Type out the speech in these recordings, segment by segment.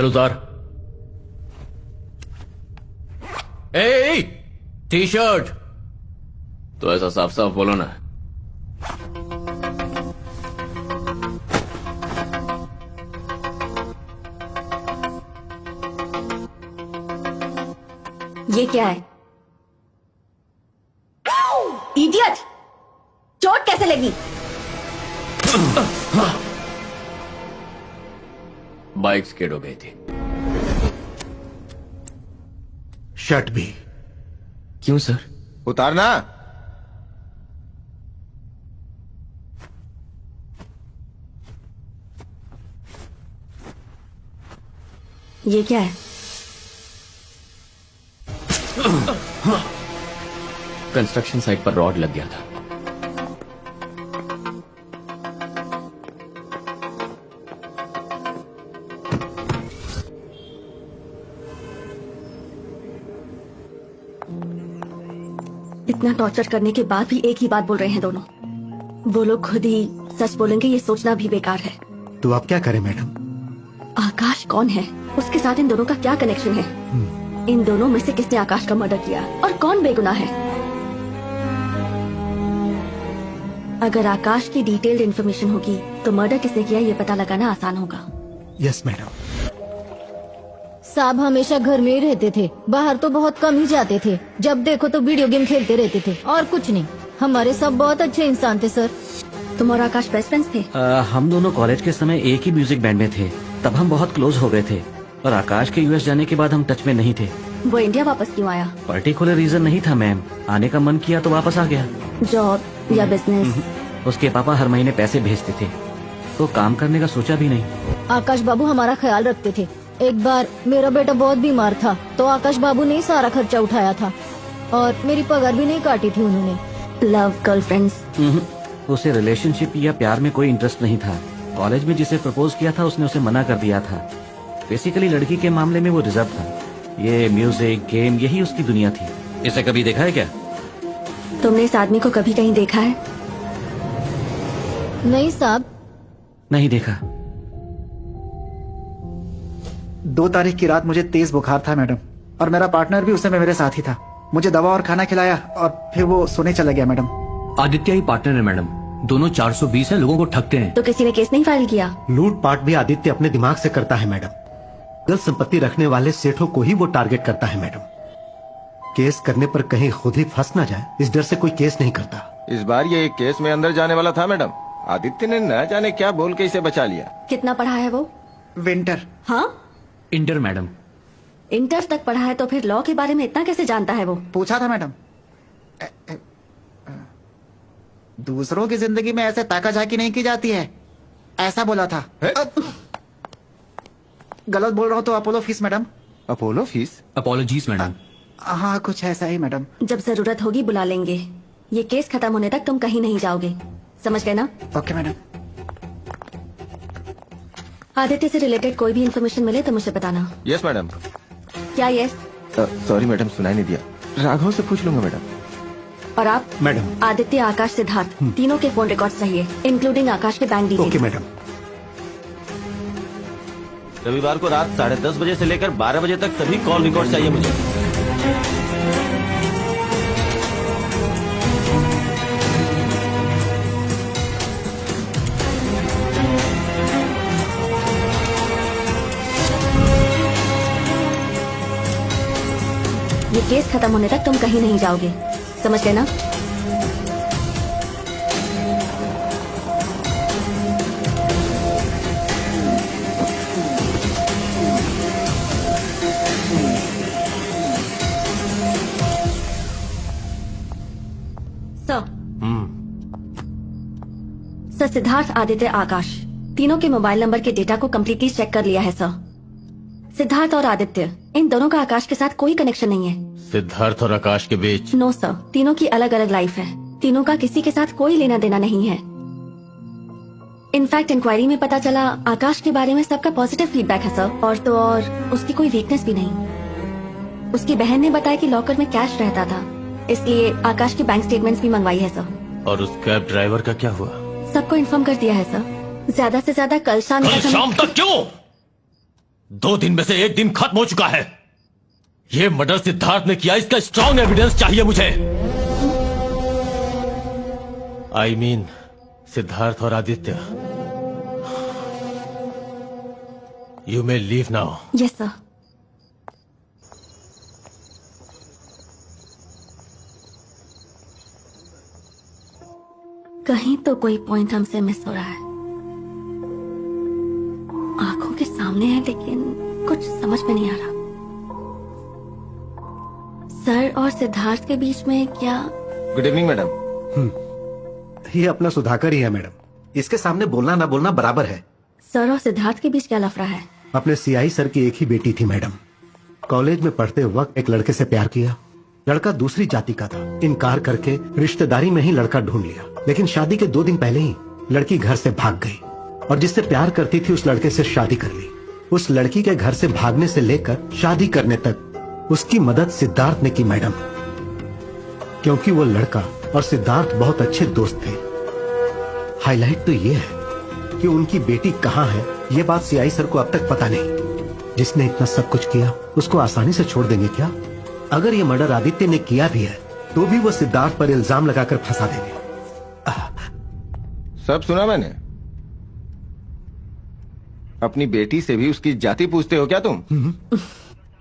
चलो उतार। A T shirt तो ऐसा साफ साफ बोलो ना। ये क्या है? इडियट! चोट कैसे लगी? बाइक स्किड हो गई थी। शर्ट भी। क्यों सर? उतारना। ये क्या है? कंस्ट्रक्शन साइट पर रॉड लग गया था। इतना टॉर्चर करने के बाद भी एक ही बात बोल रहे हैं दोनों। वो लोग खुद ही सच बोलेंगे ये सोचना भी बेकार है। तो आप क्या करें मैडम? आकाश कौन है? उसके साथ इन दोनों का क्या कनेक्शन है? इन दोनों में से किसने आकाश का मर्डर किया और कौन बेगुनाह है? अगर आकाश की डिटेल्ड इन्फॉर्मेशन होगी तो मर्डर किसने किया ये पता लगाना आसान होगा। Yes madam. साहब हमेशा घर में ही रहते थे, बाहर तो बहुत कम ही जाते थे। जब देखो तो वीडियो गेम खेलते रहते थे और कुछ नहीं। हमारे सब बहुत अच्छे इंसान थे सर। तुम और आकाश बेस्ट फ्रेंड्स थे? हम दोनों कॉलेज के समय एक ही म्यूजिक बैंड में थे। तब हम बहुत क्लोज हो गए थे और आकाश के यूएस जाने के बाद हम टच में नहीं थे। वो इंडिया वापस क्यों आया? पर्टिकुलर रीजन नहीं था मैम, आने का मन किया तो वापस आ गया। जॉब या बिजनेस? उसके पापा हर महीने पैसे भेजते थे तो काम करने का सोचा भी नहीं। आकाश बाबू हमारा ख्याल रखते थे। एक बार मेरा बेटा बहुत बीमार था तो आकाश बाबू ने ही सारा खर्चा उठाया था और मेरी पगार भी नहीं काटी थी उन्होंने। Love girlfriends? उसे रिलेशनशिप या प्यार में कोई इंटरेस्ट नहीं था। कॉलेज में जिसे प्रपोज किया था उसने उसे मना कर दिया था। बेसिकली लड़की के मामले में वो रिजर्व था। ये म्यूजिक गेम यही उसकी दुनिया थी। इसे कभी देखा है क्या? तुमने इस आदमी को कभी कहीं देखा है? नहीं साहब। नहीं देखा। 2 तारीख की रात मुझे तेज बुखार था मैडम और मेरा पार्टनर भी उस समय मेरे साथ ही था। मुझे दवा और खाना खिलाया और फिर वो सोने चला गया मैडम। आदित्य ही पार्टनर है मैडम, दोनों 420 है, लोगों को ठगते हैं। तो किसी ने केस नहीं फाइल किया? लूट पाट भी आदित्य अपने दिमाग से करता है मैडम। गलत संपत्ति रखने वाले सेठों को ही वो टारगेट करता है मैडम। केस करने पर कहीं खुद ही फंस ना जाए इस डर से कोई केस नहीं करता। इस बार ये एक केस में अंदर जाने वाला था मैडम। आदित्य ने न जाने क्या बोल के इसे बचा लिया। कितना पढ़ा है वो? विंटर। हाँ, इंटर मैडम। इंटर तक पढ़ा है तो फिर लॉ के बारे में इतना कैसे जानता है वो? पूछा था मैडम। दूसरों की जिंदगी में ऐसे ताकाझाकी नहीं की जाती है, ऐसा बोला था। गलत बोल रहा हूँ तो Apollo fees madam. Apollo fees? Apologies madam. हाँ कुछ ऐसा ही मैडम। जब जरूरत होगी बुला लेंगे। ये केस खत्म होने तक तुम कहीं नहीं जाओगे, समझ गए ना? Okay madam. आदित्य से रिलेटेड कोई भी इन्फॉर्मेशन मिले तो मुझे बताना। Yes madam. क्या यस? सॉरी मैडम, सुनाई नहीं दिया। राघव से पूछ लूंगा मैडम। और आप? मैडम। आदित्य, आकाश, सिद्धार्थ तीनों के फोन रिकॉर्ड्स चाहिए, इंक्लूडिंग आकाश के बैंक डिटेल्स। Okay madam. रविवार को रात 10:30 बजे से लेकर 12 बजे तक सभी कॉल रिकॉर्ड चाहिए मुझे। ये केस खत्म होने तक तुम कहीं नहीं जाओगे, समझ गए ना? सर, सिद्धार्थ, आदित्य, आकाश तीनों के मोबाइल नंबर के डेटा को कम्प्लीटली चेक कर लिया है सर। सिद्धार्थ और आदित्य, इन दोनों का आकाश के साथ कोई कनेक्शन नहीं है। सिद्धार्थ और आकाश के बीच? नो सर, तीनों की अलग अलग लाइफ है। तीनों का किसी के साथ कोई लेना देना नहीं है। इनफैक्ट इंक्वायरी में पता चला आकाश के बारे में सबका पॉजिटिव फीडबैक है सर। और तो और उसकी कोई वीकनेस भी नहीं। उसकी बहन ने बताया कि लॉकर में कैश रहता था, इसलिए आकाश की बैंक स्टेटमेंट्स भी मंगवाई है सर। और उस कैब ड्राइवर का क्या हुआ? सबको इन्फॉर्म कर दिया है सर। ज्यादा से ज्यादा कल शाम कल शाम तक क्यों? 2 दिन में से 1 दिन खत्म हो चुका है। ये मर्डर सिद्धार्थ ने किया, इसका स्ट्रॉन्ग एविडेंस चाहिए मुझे। आई मीन सिद्धार्थ और Aditya. You may leave now. Yes sir. कहीं तो कोई पॉइंट हमसे मिस हो रहा है। आंखों के सामने है लेकिन कुछ समझ में नहीं आ रहा। सर और सिद्धार्थ के बीच में क्या? Good evening madam. ये अपना सुधाकर ही है मैडम। इसके सामने बोलना ना बोलना बराबर है। सर और सिद्धार्थ के बीच क्या लफड़ा है? अपने सीआई सर की एक ही बेटी थी मैडम। कॉलेज में पढ़ते वक्त एक लड़के से प्यार किया। लड़का दूसरी जाति का था। इनकार करके रिश्तेदारी में ही लड़का ढूंढ लिया, लेकिन शादी के 2 दिन पहले ही लड़की घर से भाग गई और जिससे प्यार करती थी उस लड़के से शादी कर ली। उस लड़की के घर से भागने से लेकर शादी करने तक उसकी मदद सिद्धार्थ ने की मैडम, क्योंकि वो लड़का और सिद्धार्थ बहुत अच्छे दोस्त थे। हाईलाइट तो ये है कि उनकी बेटी कहाँ है, ये बात सीआई सर को अब तक पता नहीं। जिसने इतना सब कुछ किया उसको आसानी से छोड़ देंगे क्या? अगर ये मर्डर आदित्य ने किया भी है तो भी वो सिद्धार्थ पर इल्जाम लगाकर फंसा देंगे। सब सुना मैंने। अपनी बेटी से भी उसकी जाति पूछते हो क्या तुम?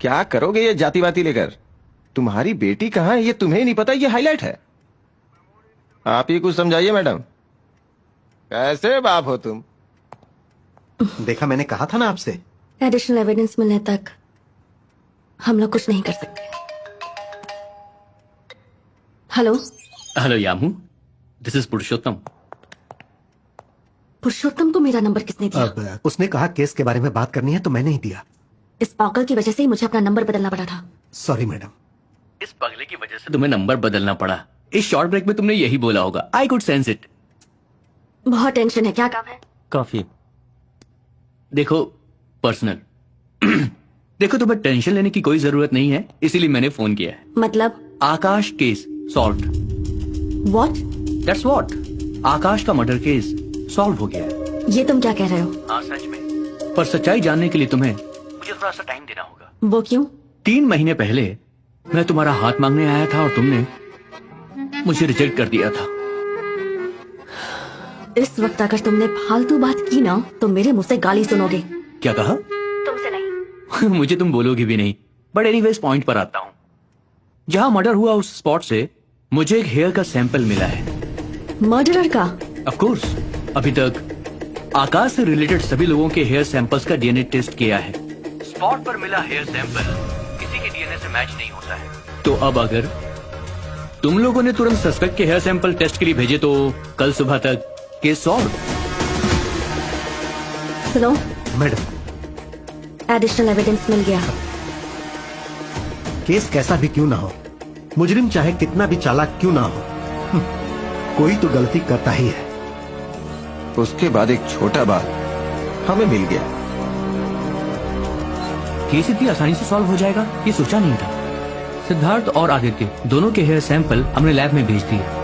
क्या करोगे ये जाति वाती लेकर? तुम्हारी बेटी कहाँ है ये तुम्हें ही नहीं पता, ये हाईलाइट है। आप ही कुछ समझाइए मैडम। कैसे बाप हो तुम? देखा, मैंने कहा था ना आपसे। एडिशनल एविडेंस मिलने तक हम लोग कुछ नहीं कर सकते। हेलो हेलो यामू, दिस इज पुरुषोत्तम। पुरुषोत्तम को मेरा नंबर किसने दिया? अब उसने कहा केस के बारे में बात करनी है तो मैंने ही दिया। इस पागल की वजह से ही मुझे अपना नंबर बदलना पड़ा था। Sorry madam. इस पगले की वजह से तुम्हें नंबर बदलना पड़ा। इस शॉर्ट ब्रेक में तुमने यही बोला होगा। I could sense it. बहुत टेंशन है। क्या काम है? कॉफी। देखो पर्सनल देखो, तुम्हें टेंशन लेने की कोई जरूरत नहीं है, इसीलिए मैंने फोन किया है। मतलब? Akash case solve. What? That's what. Akash का मर्डर केस सॉल्व हो गया है। ये तुम क्या कह रहे हो? हाँ सच में, पर सच्चाई जानने के लिए तुम्हें मुझे थोड़ा सा टाइम देना होगा। वो क्यों? 3 महीने पहले मैं तुम्हारा हाथ मांगने आया था और तुमने मुझे रिजेक्ट कर दिया था। इस वक्त अगर तुमने फालतू बात की ना तो मेरे मुंह से गाली सुनोगे। क्या कहा? तुमसे नहीं। मुझे तुम बोलोगी भी नहीं। बट एनीवेज पॉइंट पर आता हूँ। जहाँ मर्डर हुआ उस स्पॉट से मुझे एक हेयर का सैंपल मिला है। मर्डरर का? Of course. अभी तक आकाश से रिलेटेड सभी लोगों के हेयर सैंपल्स का डीएनए टेस्ट किया है। स्पॉट पर मिला हेयर सैंपल किसी के डीएनए से मैच नहीं होता है। तो अब अगर तुम लोगों ने तुरंत सस्पेक्ट के हेयर सैंपल टेस्ट के लिए भेजे तो कल सुबह तक केस सॉल्व। सुनो मैडम, एडिशनल एविडेंस मिल गया। केस कैसा भी क्यों ना हो, मुजरिम चाहे कितना भी चालाक क्यों ना हो, कोई तो गलती करता ही है। उसके बाद एक छोटा बात हमें मिल गया। केस इतनी आसानी से सॉल्व हो जाएगा ये सोचा नहीं था। सिद्धार्थ और आदित्य दोनों के हेयर सैंपल हमने लैब में भेज दिए।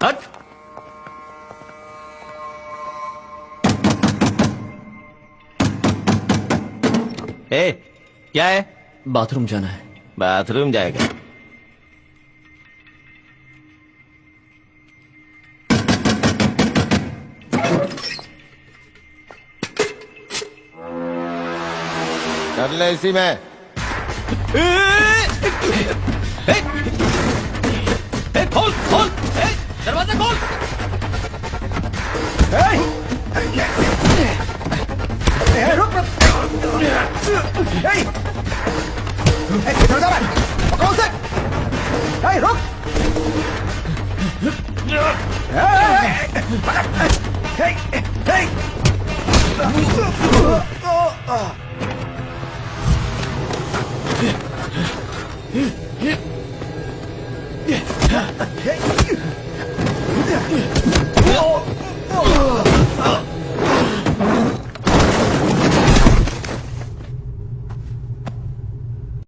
हट। क्या है? बाथरूम जाना है। बाथरूम जाएगा? कर ले इसी में। खोल खोल, दरवाजा खोल।